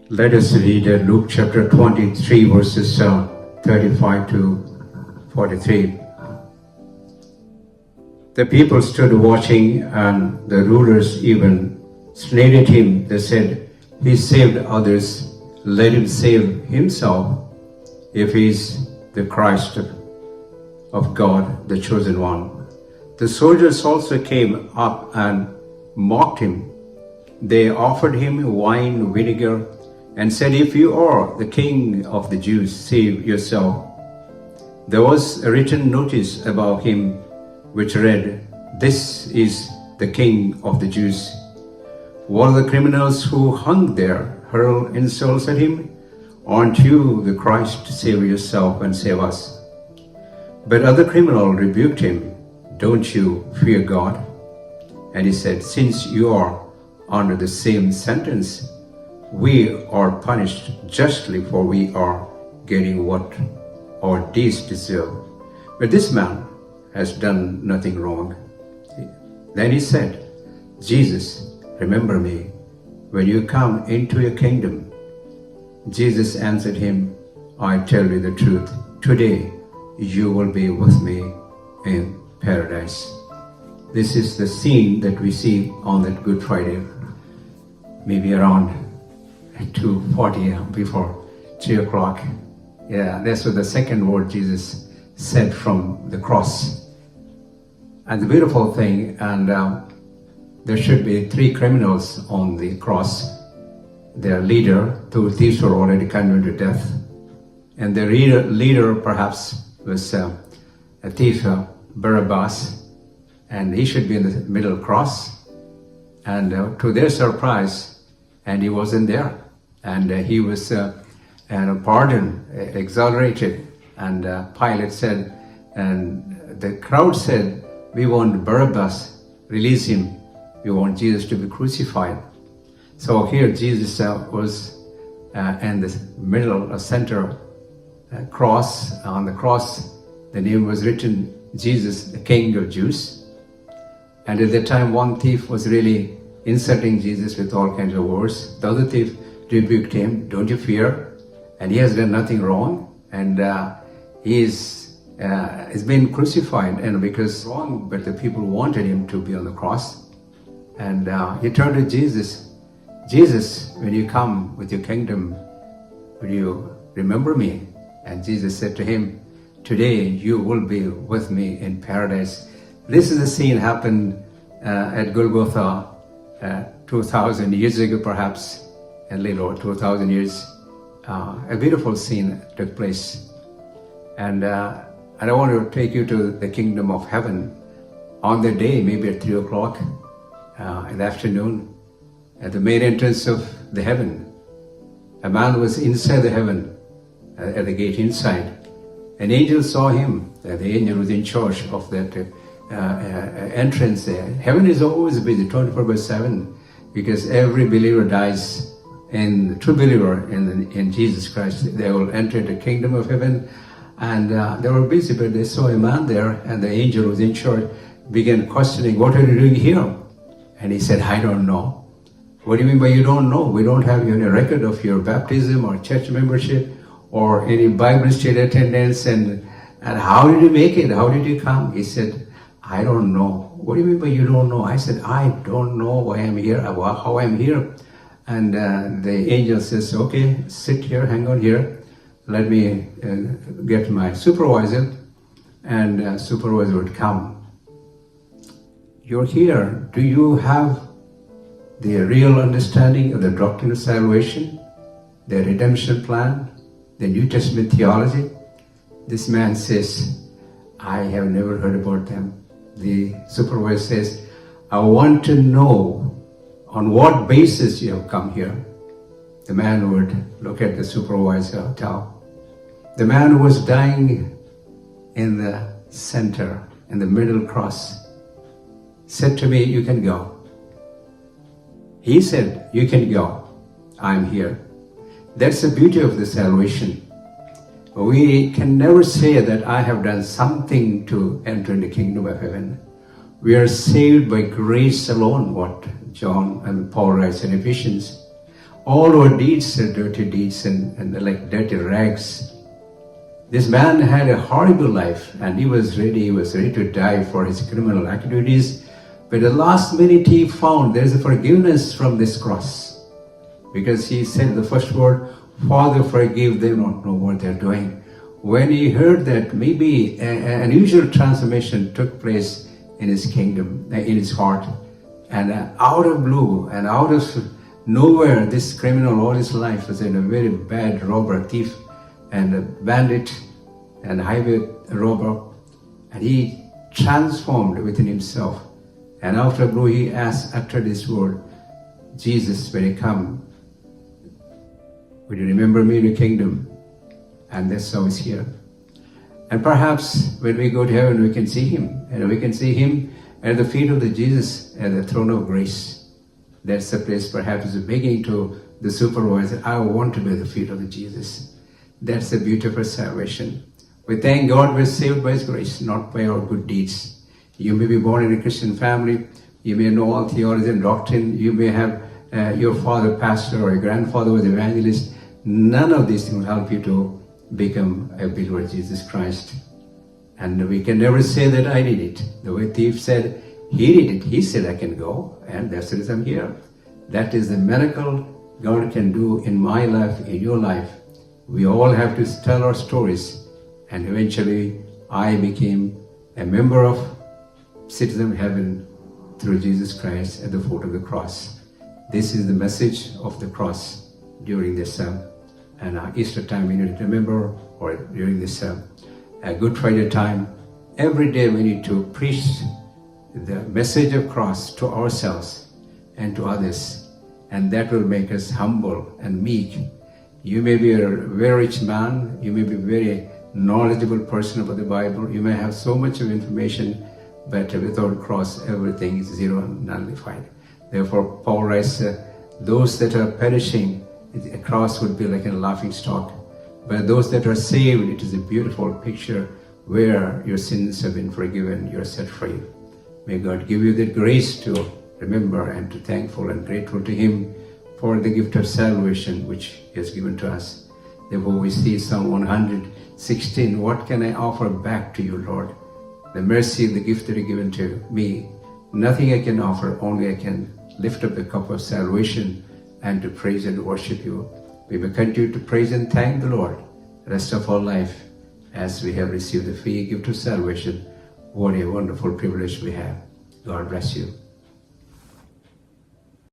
Let us read Luke chapter 23, verses 35 to 43. The people stood watching, and the rulers even sneered at him. They said, "He saved others, let him save himself, if he is the Christ of God, the chosen one." The soldiers also came up and mocked him. They offered him wine vinegar and said, "If you are the king of the Jews, save yourself." There was a written notice above him which read, "This is the king of the Jews." One of the criminals who hung there hurled insults at him. "Aren't you the Christ? Save yourself and save us." But other criminal rebuked him. "Don't you fear God?" And he said, "Since you are under the same sentence, we are punished justly, for we are getting what our deeds deserve. But this man has done nothing wrong." Then he said, "Jesus, remember me when you come into your kingdom." Jesus answered him, "I tell you the truth. Today you will be with me in paradise." This is the scene that we see on that Good Friday, maybe around 2:40 before 3 o'clock. Yeah, that's what the second word Jesus said from the cross. And the beautiful thing, and there should be 3 criminals on the cross. Their leader, 2 thieves were already condemned to death. And the leader perhaps was a thief, Barabbas, and he should be in the middle cross. And to their surprise, and he wasn't there. And he was pardoned, exonerated. And Pilate said, and the crowd said, "We want Barabbas, release him. We want Jesus to be crucified." So here Jesus was in the middle, center cross. On the cross, the name was written, Jesus, the King of Jews. And at that time, one thief was really insulting Jesus with all kinds of words. The other thief rebuked him, "Don't you fear?" And he has done nothing wrong. And he is been crucified, and because wrong, but the people wanted him to be on the cross. And he turned to Jesus. "Jesus, when you come with your kingdom, will you remember me?" And Jesus said to him, "Today you will be with me in paradise." This is the scene happened at Golgotha 2,000 years ago, perhaps, a little over 2,000 years. A beautiful scene took place. And I want to take you to the kingdom of heaven. On the day, maybe at 3 o'clock in the afternoon, at the main entrance of the heaven, a man was inside the heaven, at the gate inside. An angel saw him. The angel was in charge of that entrance there. Heaven is always busy, 24/7, because every believer dies, and the true believer in Jesus Christ, they will enter the kingdom of heaven. And they were busy, but they saw a man there, and the angel was in charge, began questioning, "What are you doing here?" And he said, "I don't know." "What do you mean by you don't know? We don't have any record of your baptism or church membership or any Bible study attendance, and how did you make it? How did you come?" He said, "I don't know." "What do you mean by you don't know?" I said, "I don't know why I'm here, how I'm here." And the angel says, "Okay, sit here, hang on here. Let me get my supervisor." And supervisor would come. "You're here. Do you have the real understanding of the doctrine of salvation, the redemption plan, the New Testament theology?" This man says, "I have never heard about them." The supervisor says, "I want to know on what basis you have come here." The man would look at the supervisor, tell. The man who was dying in the center, in the middle cross, said to me, "You can go." He said, "You can go. I'm here." That's the beauty of the salvation. We can never say that I have done something to enter in the kingdom of heaven. We are saved by grace alone, what John and Paul writes in Ephesians. All our deeds are dirty deeds and like dirty rags. This man had a horrible life and he was ready to die for his criminal activities. But the last minute he found there is a forgiveness from this cross. Because he said the first word, Father, forgive them, not know what they're doing. When he heard that, maybe an unusual transformation took place in his kingdom, in his heart. And out of blue and out of nowhere, this criminal all his life was in a very bad robber, thief, and a bandit and highway robber. And he transformed within himself. And after blue, he uttered this word, Jesus, when you come, will you remember me in the kingdom? And that's how he's here. And perhaps when we go to heaven, we can see him. And we can see him at the feet of the Jesus, at the throne of grace. That's the place perhaps is beginning to the supervisor. I want to be at the feet of the Jesus. That's the beauty of our salvation. We thank God we're saved by his grace, not by our good deeds. You may be born in a Christian family. You may know all theology and doctrine. You may have your father pastor or your grandfather was evangelist. None of these things will help you to become a believer of Jesus Christ. And we can never say that I did it. The way thief said, he did it. He said I can go, and that's the reason I'm here. That is the miracle God can do in my life, in your life. We all have to tell our stories. And eventually, I became a member of citizen of heaven through Jesus Christ at the foot of the cross. This is the message of the cross during this Easter time we need to remember, or during this Good Friday time. Every day we need to preach the message of cross to ourselves and to others, and that will make us humble and meek. You may be a very rich man, you may be a very knowledgeable person about the Bible, you may have so much of information, but without a cross everything is zero and nullified. Therefore Paul writes, those that are perishing, a cross would be like a laughing stock. But those that are saved, it is a beautiful picture where your sins have been forgiven, you are set free. May God give you the grace to remember and to thankful and grateful to him for the gift of salvation which he has given to us. Therefore we see Psalm 116, what can I offer back to you, Lord? The mercy, the gift that you have given to me. Nothing I can offer, only I can lift up the cup of salvation and to praise and worship you. We may continue to praise and thank the Lord the rest of our life as we have received the free gift of salvation. What a wonderful privilege we have. God bless you.